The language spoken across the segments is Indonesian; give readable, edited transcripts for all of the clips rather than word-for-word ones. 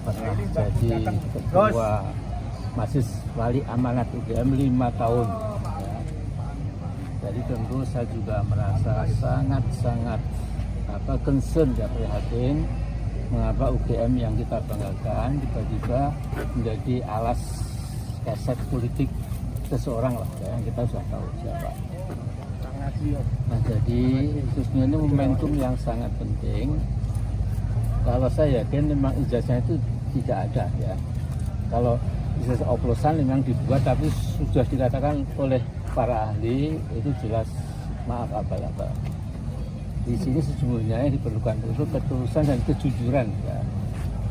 pernah jadi ketua Majelis Wali Amanat UGM 5 tahun. Ya. Jadi tentu saya juga merasa sangat concern dan prihatin mengapa UGM yang kita banggakan tiba-tiba menjadi alas keset politik seseorang lah ya, yang kita sudah tahu siapa. Nah jadi khususnya ini momentum yang sangat penting. Kalau saya yakin memang ijazahnya itu tidak ada ya. Kalau ijazah oplosan memang dibuat tapi sudah dikatakan oleh para ahli itu jelas maaf apa-apa. Di sini sesungguhnya yang diperlukan itu ketulusan dan kejujuran ya.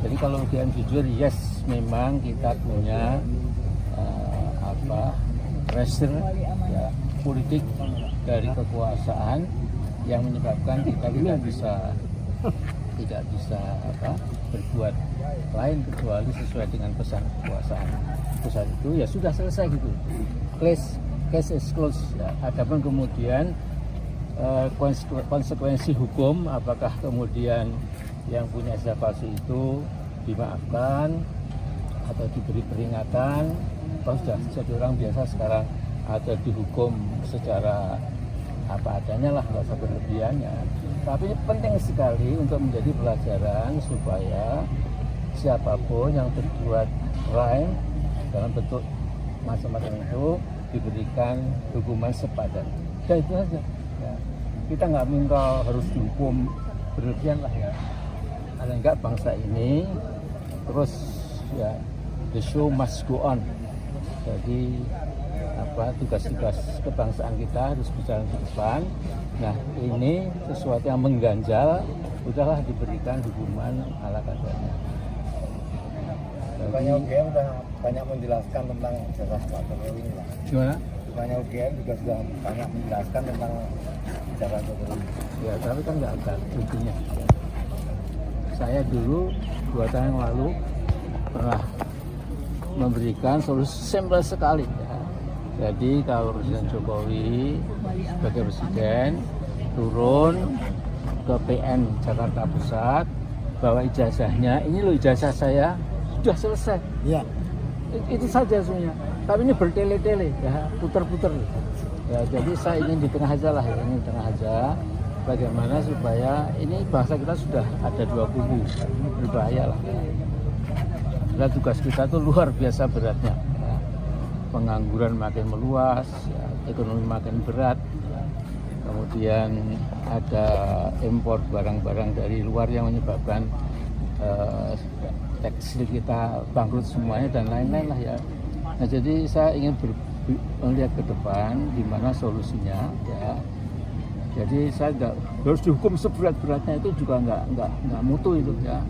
Jadi kalau UGM jujur, yes memang kita punya pressure ya, politik dari kekuasaan yang menyebabkan kita tidak bisa berbuat lain kecuali sesuai dengan pesan kekuasaan. Pesan itu ya sudah selesai gitu. Case is closed ya. Adapun kemudian konsekuensi hukum, apakah kemudian yang punya ijazah palsu itu dimaafkan atau diberi peringatan, kalau sudah jadi orang biasa sekarang ada dihukum secara apa adanya lah, nggak usah berlebihannya. Tapi penting sekali untuk menjadi pelajaran supaya siapapun yang berbuat crime dalam bentuk macam-macam itu diberikan hukuman sepadan. Dan itu saja. Ya. Kita nggak minta harus dihukum berlebihan lah ya. Karena enggak bangsa ini terus ya the show must go on. Jadi tugas-tugas kebangsaan kita harus berjalan ke depan. Nah ini sesuatu yang mengganjal, udahlah diberikan hukuman ala kadarnya. Banyak UGM sudah banyak menjelaskan tentang ijazah Pak Jokowi ini Pak. Gimana? Banyak UGM juga sudah banyak menjelaskan tentang ijazah Jokowi. Ya tapi kan nggak ada intinya. Saya dulu 2 tahun yang lalu pernah memberikan solusi simpel sekali ya. Jadi kalau Presiden Jokowi sebagai presiden turun ke PN Jakarta Pusat bawa ijazahnya, ini loh ijazah saya sudah selesai. Iya. Itu saja sebenarnya. Tapi ini bertele-tele ya, putar-putar. Ya, jadi saya ingin di tengah aja lah ya, ini di tengah aja. Bagaimana supaya ini bangsa kita sudah ada 2 kubu, ini berbahaya lah. Ya. Dan tugas kita itu luar biasa beratnya. Ya. Pengangguran makin meluas, ya, ekonomi makin berat. Ya. Kemudian ada impor barang-barang dari luar yang menyebabkan tekstil kita bangkrut semuanya dan lain-lain lah ya. Nah jadi saya ingin melihat ke depan di mana solusinya ya. Jadi saya nggak harus dihukum seberat-beratnya, itu juga nggak mutu itu ya.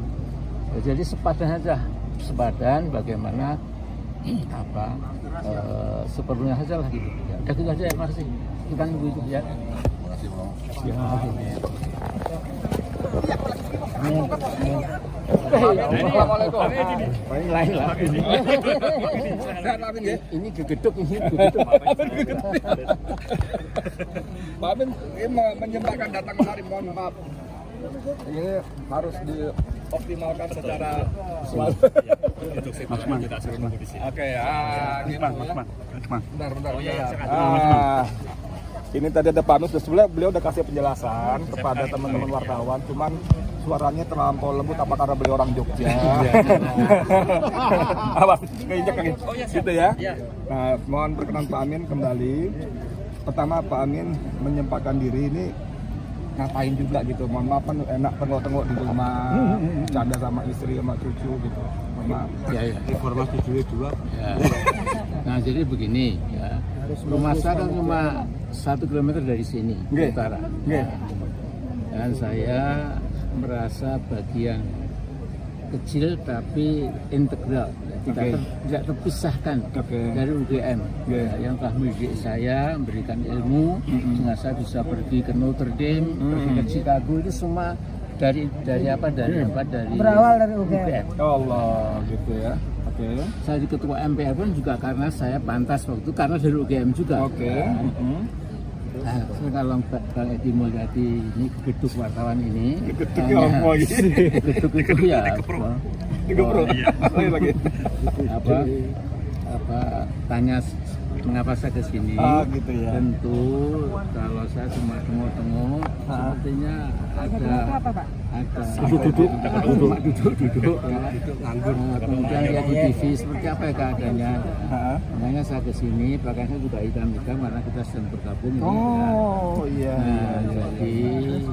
Jadi sepadan bagaimana seperlunya saja lah gitu. Ya, udah gitu aja ya, makasih. Kita nunggu itu ya. Terima kasih Bang. Ya, makasih. Assalamualaikum. Paling lain lah. Sehat Pak Amin ya? Ini gegeduk ini gegeduk. Pak Amin ini menyempatkan datang kemari, mohon maaf. Ini harus dioptimalkan secara selalu. Oke, bentar. Ini tadi ada Pak Amin, sebenarnya beliau udah kasih penjelasan kepada teman-teman wartawan, cuman suaranya terlampau lembut apa karena beliau orang Jogja. Apa? Keinjak kaki. Gitu ya. Nah, mohon perkenan Pak Amin kembali. Pertama Pak Amin menyempatkan diri ini ngapain juga gitu. Mohon maaf kan enak tengok-tengok di rumah, canda sama istri sama cucu gitu. Mohon maaf. Ya. Informasi dulu. Ya. Nah jadi begini ya. Rumah saya kan cuma 1 kilometer dari sini ke utara. Dan saya merasa bagian kecil tapi integral, tidak terpisahkan dari UGM yang telah mendidik saya, memberikan ilmu sehingga saya bisa pergi ke Notre Dame, pergi ke Chicago, itu semua dari berawal dari UGM. Allah gitu ya. Saya di ketua MPR pun juga karena saya pantas waktu itu karena dari UGM juga. Nah, kalau Bang Edi Mulyadi ini geduk wartawan ini, Geduk geduk itu ya lagi. apa tanya mengapa saya ke sini? Gitu ya. Tentu kalau saya cuma tengok-tengok, sepertinya ada duduk ya. Kemudian lihat di TV seperti apa ya keadaannya. Makanya saya ke sini, bahkan saya juga idam-idam karena kita sedang bergabung. Iya. Nah, jadi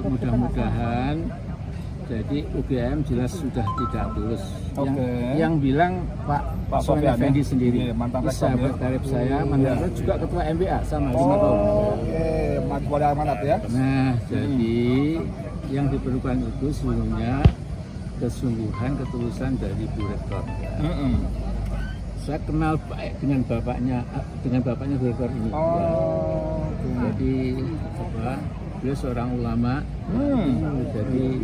mudah-mudahan. Jadi UGM jelas sudah tidak lulus. Yang bilang Pak Sofian Effendi sendiri, mantan rektor, sahabat karib saya, mantan juga ketua MBA sama 5 tahun. Pada amanat ya. Nah, jadi yang diperlukan itu sebelumnya kesungguhan, ketulusan dari Bu Rektor. Saya kenal baik dengan bapaknya Bu Rektor ini. Jadi beliau seorang ulama. Jadi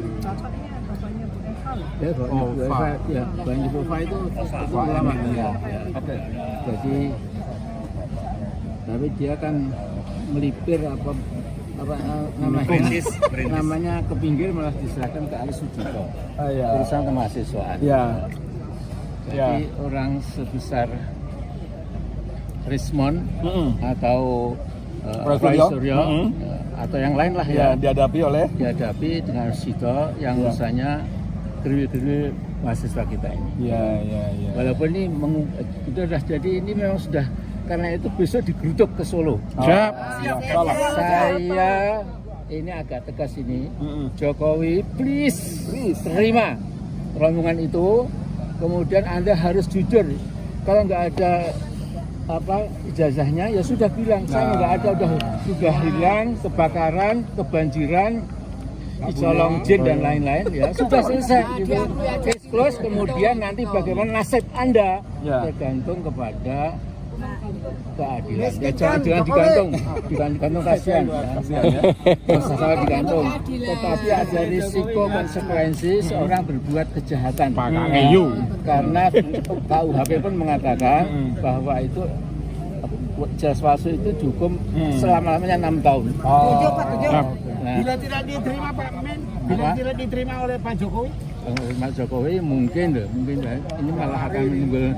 Bang Ibu itu ulama. Jadi tapi dia kan melipir namanya ke pinggir malah diserahkan ke Ali Sujito. Urusan kemahasiswaan. Jadi orang sebesar Rismon atau Roy Suryo atau yang lain lah ya dihadapi dengan Sito yang usahanya geril-geril mahasiswa kita ini. Walaupun ini itu sudah jadi, ini memang sudah, karena itu besok digeruduk ke Solo. Siap. Saya ini agak tegas ini. Jokowi, please terima rombongan itu. Kemudian Anda harus jujur. Kalau nggak ada ijazahnya ya sudah bilang saya nggak ada, sudah hilang, kebakaran, kebanjiran, dicolong jin dan lain-lain, ya sudah selesai gitu. Case close. Kemudian nanti bagaimana nasib Anda tergantung kepada keadilan. Ya jangan digantung kasihan ya. Masalah digantung. Tetapi ada risiko konsekuensi seorang berbuat kejahatan. Karena KUHP pun mengatakan bahwa itu jas palsu itu dihukum selama-lamanya 6 tahun. Bila tidak diterima Pak Men, tidak diterima oleh Pak Jokowi? Pak Jokowi mungkin ini malah akan menimbul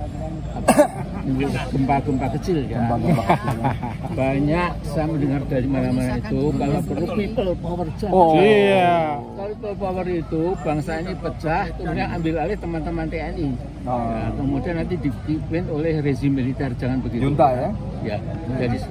gempa-gempa kecil ya. Banyak saya mendengar dari mana-mana itu kalau perlu people power Kalau people power itu bangsa ini pecah, kemudian ambil alih teman-teman TNI. Kemudian nanti dipimpin oleh rezim militer, jangan begitu. Junta ya? Ya, jadi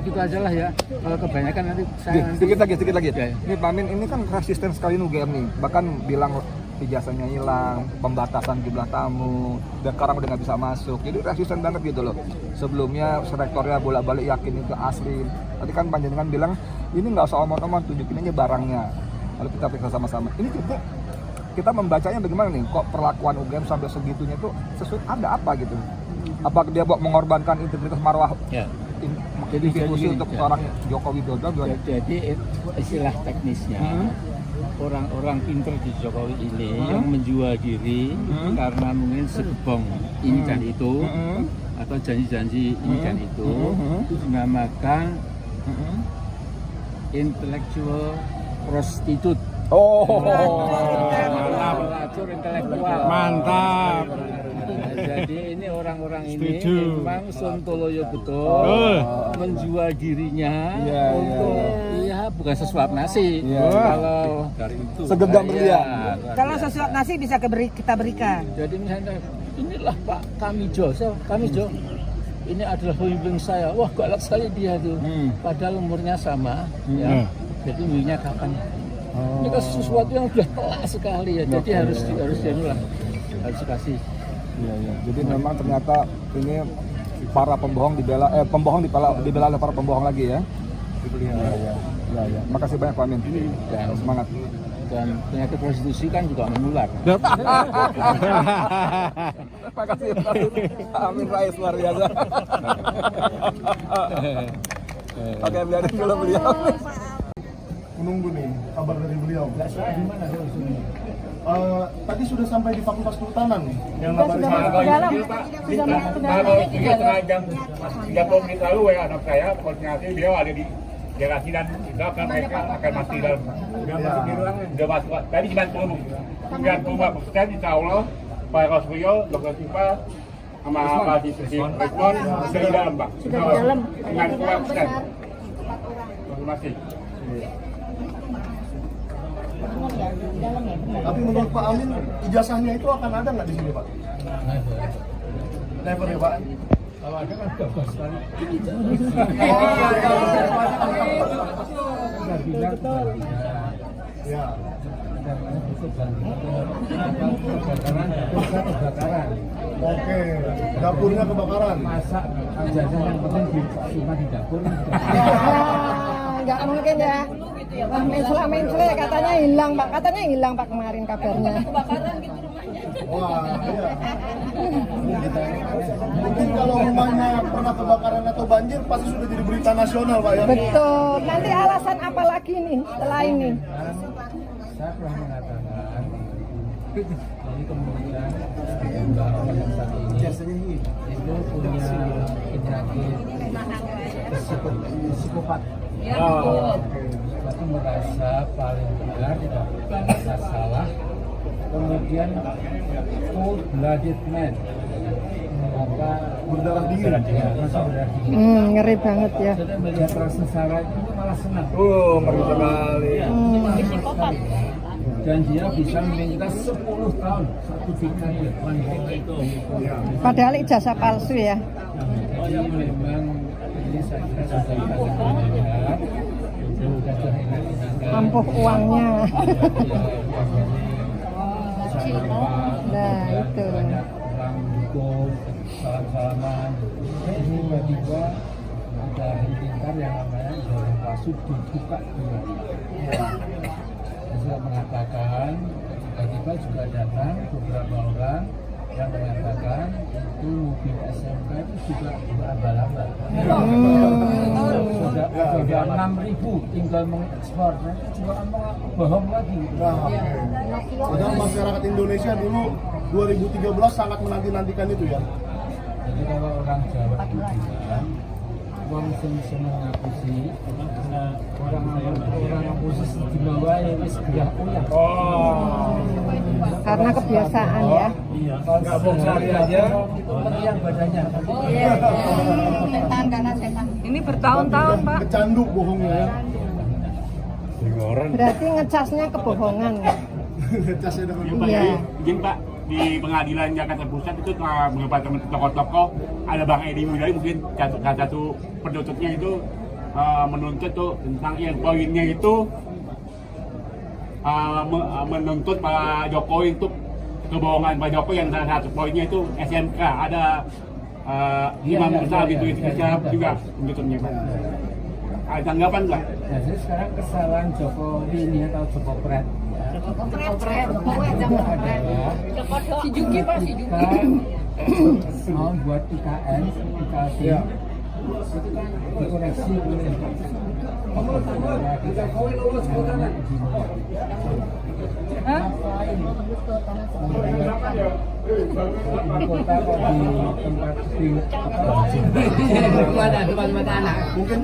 gitu aja lah ya. Kalau kebanyakan nanti saya sedikit lagi. Ini Pak Amin ini kan resisten sekali UGM nih. Bahkan bilang ijazahnya hilang, pembatasan jumlah tamu, dan sekarang udah nggak bisa masuk. Jadi resisten banget gitu loh. Sebelumnya rektornya bolak-balik yakin itu asli. Tadi kan panjenengan bilang ini nggak usah omong-omong, tunjukin aja barangnya. Lalu kita periksa sama-sama. Ini kita membacanya bagaimana nih? Kok perlakuan UGM sampai segitunya itu ada apa gitu? Apa dia mengorbankan integritas marwah? Jadi institusi untuk seorang Joko Widodo? Jadi istilah teknisnya orang-orang pinter di Jokowi ini yang menjual diri karena mungkin segebong ini dan itu atau janji-janji ini dan itu dinamakan intellectual prostitute. Mantap. Jadi ini orang-orang ini memang sontoloyo betul menjual dirinya untuk bukan sesuap nasi. Kalau segenggam berlian. Kalau sesuap nasi bisa kita berikan. Jadi misalnya inilah Pak Kamijo, ini adalah pemimpin saya. Wah galak sekali dia tuh. Padahal umurnya sama. Jadi umurnya kapan? Ini kan sesuatu yang sudah telat sekali ya. Jadi harus dikasih. Jadi memang ternyata ini para pembohong dibela oleh para pembohong lagi ya. Makasih banyak Pak Amin. Semangat. Dan penyakit prostitusi kan juga menular. Makasih Pak Amin Rais luar biasa. Oke, biarin dulu beliau. Menunggu nih kabar dari beliau. Tadi sudah sampai di Fakultas Kehutanan nih. Yang Sudah masuk ke dalam. Sudah masuk ke dalam. Kalau 3 jam 30 menit lalu ya anak saya koordinasi dia ada di generasi dan juga kan mereka akan mati dalam udah masuk tadi cuma tunggu persen insya Allah Pak Rosbio, Dr. Siva sama Pak Diksi Rekmon sudah di dalam Pak. Sudah di dalam. Dengan kurang persen. Terima kasih. Tapi menurut Pak Amin, ijazahnya itu akan ada nggak di sini Pak? Never ya Pak? Kalau ada kan bagus sekali. Ya. Kebakaran. Oke, dapurnya kebakaran. Masak ijazah yang penting cuma di dapur. Nggak mungkin ya. Wah, mensela katanya hilang Pak. Katanya hilang Pak kemarin kabarnya. Wah, iya. Mungkin kalau rumahnya pernah kebakaran atau banjir pasti sudah jadi berita nasional Pak ya. Betul. Nanti alasan apa lagi nih setelah ini? Saya pernah mengatakan jadi kemudian orang yang saat ini itu punya penyakit psikopat. Berarti merasa paling benar, tidak merasa salah. Kemudian cold-blooded man, maka Berdarah dingin. Ngeri banget ya. sudah melihat orang sengsara itu malah senang. Ngeri sekali. Dan dia bisa meminta 10 tahun sertifikat itu. Padahal ijazah palsu ya. Jadi memang ini saya kira sudah kita sudah terhingar-hingar. Ampuh uangnya. Nah, itu. Banyak orang dukung, salam-salaman. Ini tiba-tiba ada hentikan yang namanya jalur palsu dibuka kembali. Saya mengatakan tiba-tiba juga datang beberapa orang yang mengatakan itu mobil SMK itu juga berabal-abal. Sudah 6.000 tinggal mengekspor, nanti juga bohong lagi. Padahal masyarakat Indonesia dulu 2013 sangat menanti-nantikan itu ya. Jadi kalau orang Jawa itu bilang uang seneng ngapusi, orang ngapusi di bawah ya wis gerah uyah. Karena kebiasaan ya. Iya, kalau nggak mau cari aja, itu meriang badannya. Setan karena setan. Ini bertahun-tahun Pak. Kecanduk bohongnya ya. Berarti ngecasnya kebohongan. Ngecasnya dengan Iya. Izin Pak, di pengadilan Jakarta Pusat itu beberapa teman tokoh-tokoh ada Bang Edi Widari mungkin satu penuntutnya itu menuntut tuh tentang yang poinnya itu menuntut Pak Jokowi untuk kebohongan Pak Jokowi yang salah satu poinnya itu SMK ada imam besar gitu bisa juga menuntutnya Pak. Ada tanggapan Pak? Jadi sekarang kesalahan Jokowi ini atau Joko Pret. Si Juki Pak, si Juki. Mau buat IKN, IKT, itu kan dikoreksi oleh Jokowi lulus putaran. Kota kok di tempat di mungkin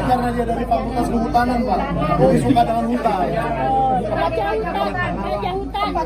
karena dia dari Fakultas Kehutanan Pak. Jadi suka dengan hutan. Aja hutan, Pak.